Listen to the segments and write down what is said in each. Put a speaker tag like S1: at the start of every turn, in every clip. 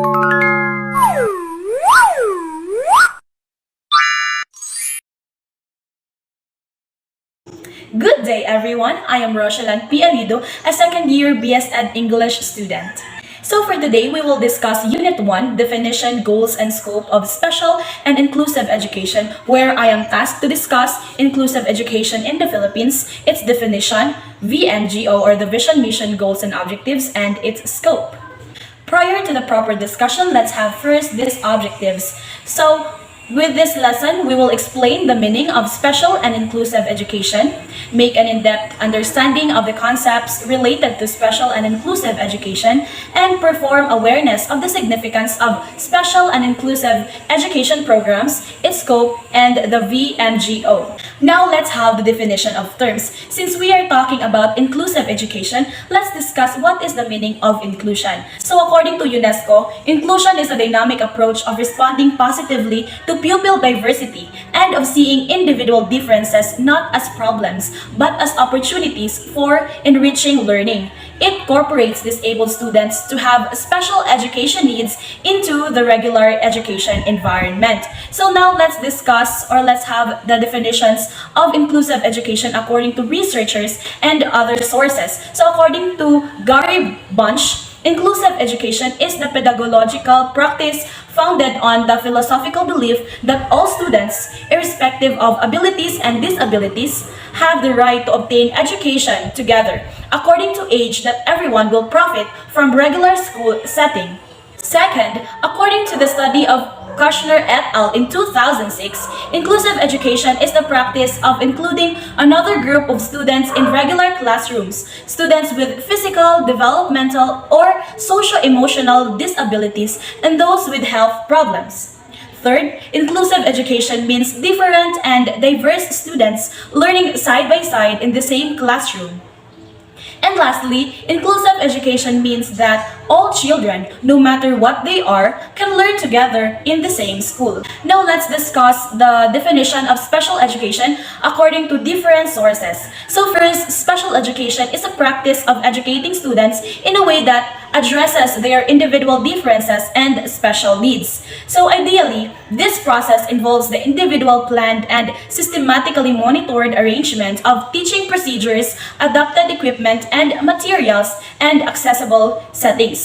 S1: Good day everyone, I am Rochelan P. Alido, a second-year BS Ed English student. So for today, we will discuss Unit 1, Definition, Goals, and Scope of Special and Inclusive Education, where I am tasked to discuss inclusive education in the Philippines, its definition, VMGO or the Vision, Mission, Goals, and Objectives, and its scope. Prior to the proper discussion, let's have first these objectives. So, with this lesson, we will explain the meaning of special and inclusive education, make an in-depth understanding of the concepts related to special and inclusive education, and perform awareness of the significance of special and inclusive education programs, its scope, and the VMGO. Now let's have the definition of terms. Since we are talking about inclusive education, let's discuss what is the meaning of inclusion. So according to UNESCO, inclusion is a dynamic approach of responding positively to pupil diversity and of seeing individual differences not as problems but as opportunities for enriching learning. It incorporates disabled students to have special education needs into the regular education environment. So now let's discuss or let's have the definitions of inclusive education according to researchers and other sources. So according to Gary Bunch, inclusive education is the pedagogical practice founded on the philosophical belief that all students, irrespective of abilities and disabilities, have the right to obtain education together, according to age, that everyone will profit from regular school setting. Second, according to the study of Kushner et al. In 2006, inclusive education is the practice of including another group of students in regular classrooms, students with physical, developmental, or socio-emotional disabilities, and those with health problems. Third, inclusive education means different and diverse students learning side by side in the same classroom. And lastly, inclusive education means that all children, no matter what they are, can learn together in the same school. Now let's discuss the definition of special education according to different sources. So first, special education is a practice of educating students in a way that addresses their individual differences and special needs. So ideally, this process involves the individual planned and systematically monitored arrangement of teaching procedures, adapted equipment and materials, and accessible settings.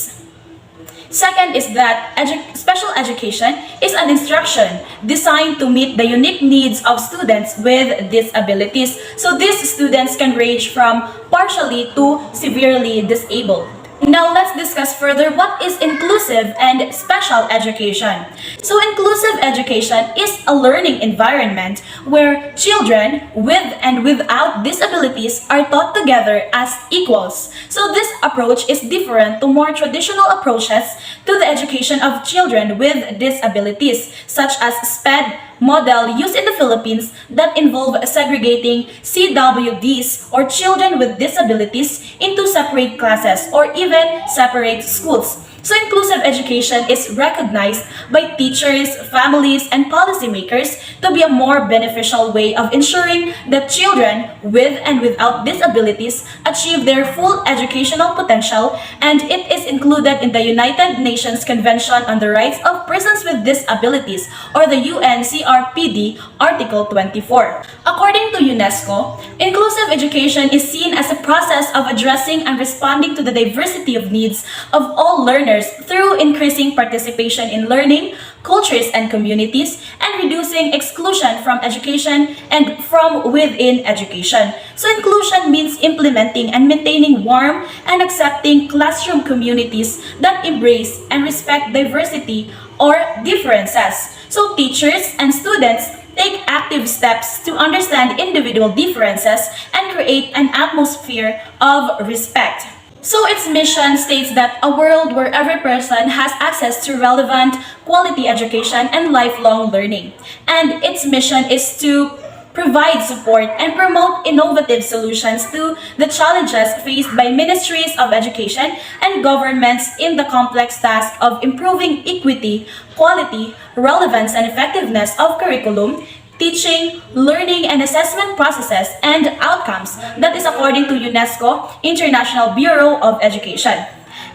S1: Second is that special education is an instruction designed to meet the unique needs of students with disabilities. So these students can range from partially to severely disabled. Now let's discuss further what is inclusive and special education. So inclusive education is a learning environment where children with and without disabilities are taught together as equals. So this approach is different to more traditional approaches to the education of children with disabilities, such as SPED model used in the Philippines that involve segregating CWDs or children with disabilities into separate classes or even separate schools. So inclusive education is recognized by teachers, families, and policymakers to be a more beneficial way of ensuring that children with and without disabilities achieve their full educational potential, and it is included in the United Nations Convention on the Rights of Persons with Disabilities or the UNCRPD Article 24. According to UNESCO, inclusive education is seen as a process of addressing and responding to the diversity of needs of all learners through increasing participation in learning, cultures, and communities, and reducing exclusion from education and from within education. So inclusion means implementing and maintaining warm and accepting classroom communities that embrace and respect diversity or differences. So teachers and students take active steps to understand individual differences and create an atmosphere of respect. So its mission states that a world where every person has access to relevant, quality education and lifelong learning. And its mission is to provide support and promote innovative solutions to the challenges faced by ministries of education and governments in the complex task of improving equity, quality, relevance, and effectiveness of curriculum, teaching, learning, and assessment processes and outcomes that is according to UNESCO International Bureau of Education.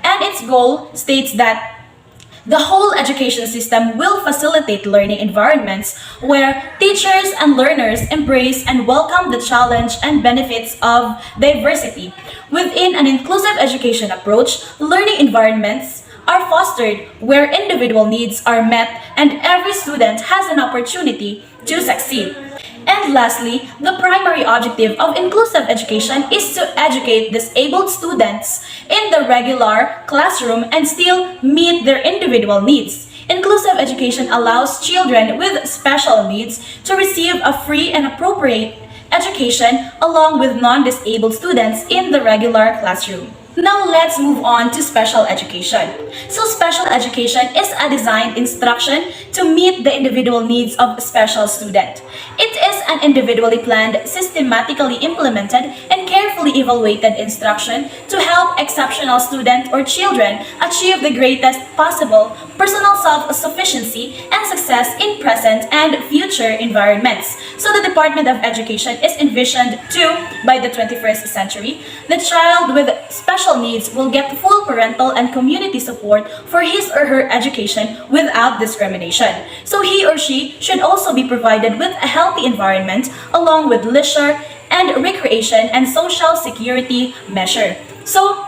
S1: And its goal states that The whole education system will facilitate learning environments where teachers and learners embrace and welcome the challenge and benefits of diversity. Within an inclusive education approach, learning environments are fostered where individual needs are met and every student has an opportunity to succeed. And lastly, the primary objective of inclusive education is to educate disabled students in the regular classroom and still meet their individual needs. Inclusive education allows children with special needs to receive a free and appropriate education along with non-disabled students in the regular classroom. Now let's move on to special education. So special education is a designed instruction to meet the individual needs of a special student. It is an individually planned, systematically implemented, and carefully evaluated instruction to help exceptional students or children achieve the greatest possible personal self-sufficiency and success in present and future environments. So the Department of Education is envisioned to, by the 21st century, the child with special needs will get full parental and community support for his or her education without discrimination. So he or she should also be provided with a healthy environment along with leisure and recreation and social security measure. So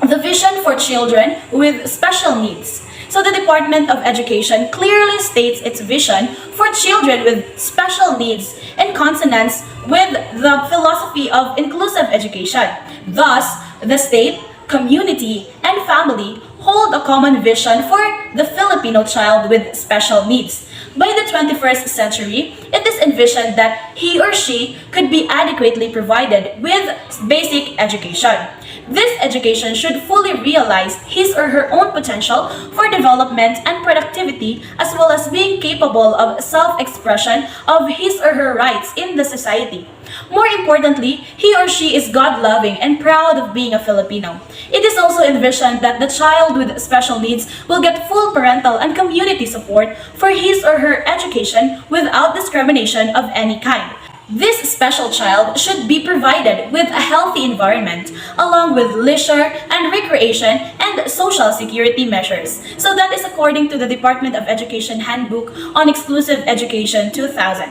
S1: the vision for children with special needs. So the Department of Education clearly states its vision for children with special needs in consonance with the philosophy of inclusive education. Thus, the state, community, and family hold a common vision for the Filipino child with special needs. By the 21st century, it is envisioned that he or she could be adequately provided with basic education. This education should fully realize his or her own potential for development and productivity, as well as being capable of self-expression of his or her rights in the society. More importantly, he or she is God-loving and proud of being a Filipino. It is also envisioned that the child with special needs will get full parental and community support for his or her education without discrimination of any kind. This special child should be provided with a healthy environment, along with leisure and recreation and social security measures. So that is according to the Department of Education Handbook on Exclusive Education 2000.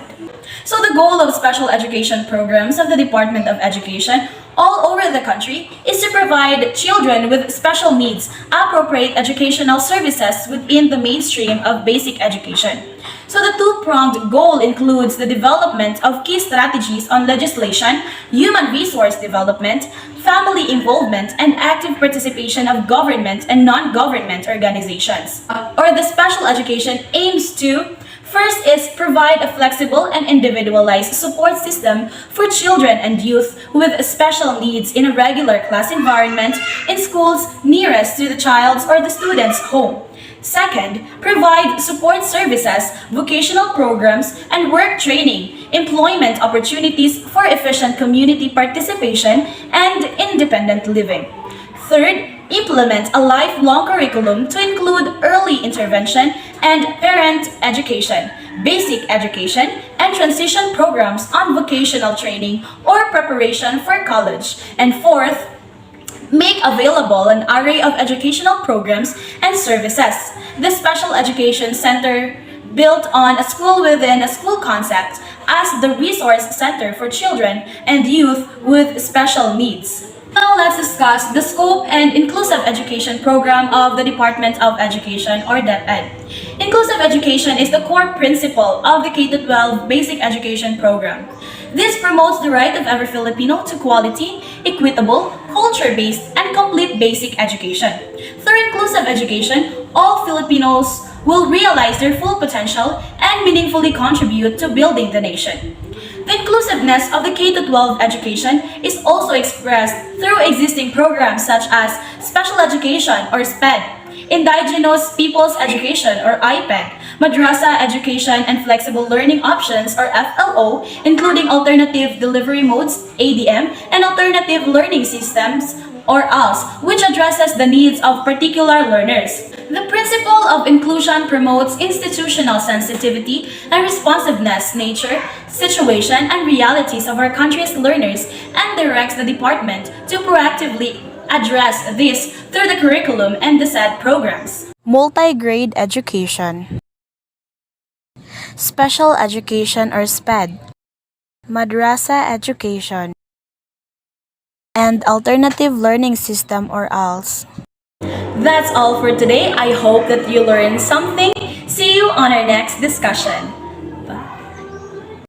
S1: So the goal of special education programs of the Department of Education all over the country is to provide children with special needs appropriate educational services within the mainstream of basic education. So the two-pronged goal includes the development of key strategies on legislation, human resource development, family involvement, and active participation of government and non-government organizations. Or the special education aims to first is provide a flexible and individualized support system for children and youth with special needs in a regular class environment in schools nearest to the child's or the student's home. Second, provide support services, vocational programs, and work training, employment opportunities for efficient community participation and independent living. Third, implement a lifelong curriculum to include early intervention and parent education, basic education, and transition programs on vocational training or preparation for college. And fourth, make available an array of educational programs and services. The Special Education Center, built on a school within a school concept, as the resource center for children and youth with special needs. Now let's discuss the scope and inclusive education program of the Department of Education, or DepEd. Inclusive education is the core principle of the K-12 basic education program. This promotes the right of every Filipino to quality, equitable, culture-based, and complete basic education. Through inclusive education, all Filipinos will realize their full potential and meaningfully contribute to building the nation. The inclusiveness of the K-12 education is also expressed through existing programs such as special education or SPED, indigenous people's education or IPED, madrasa education and flexible learning options or FLO, including alternative delivery modes, ADM, and alternative learning systems or ALS, which addresses the needs of particular learners. The principle of inclusion promotes institutional sensitivity and responsiveness, nature, situation, and realities of our country's learners and directs the department to proactively address this through the curriculum and the SAD programs.
S2: Multi-grade education, special education or SPED, madrasa education, and alternative learning system or ALS.
S1: That's all for today. I hope that you learned something. See you on our next discussion.